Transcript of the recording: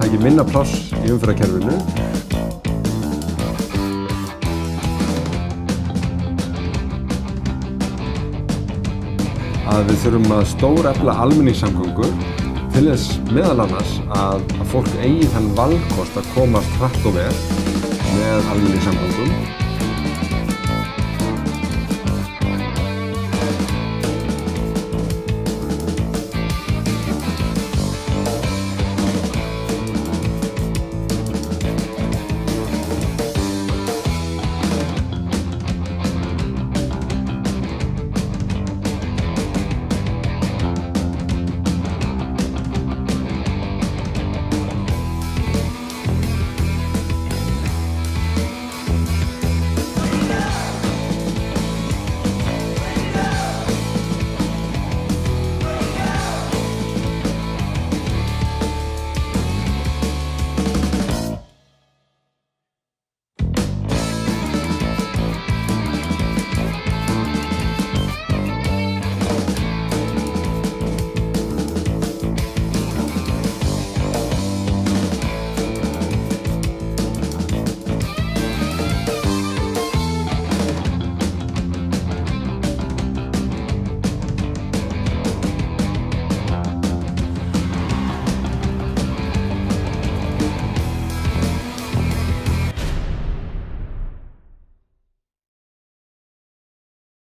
taki minna pláss í umferðarkerfinu. Að við þurfum að stórefla almenningssamgöngur til þess meðal annars að fólk eigi þann valkost að komast hratt og vel með almenningssamgöngum.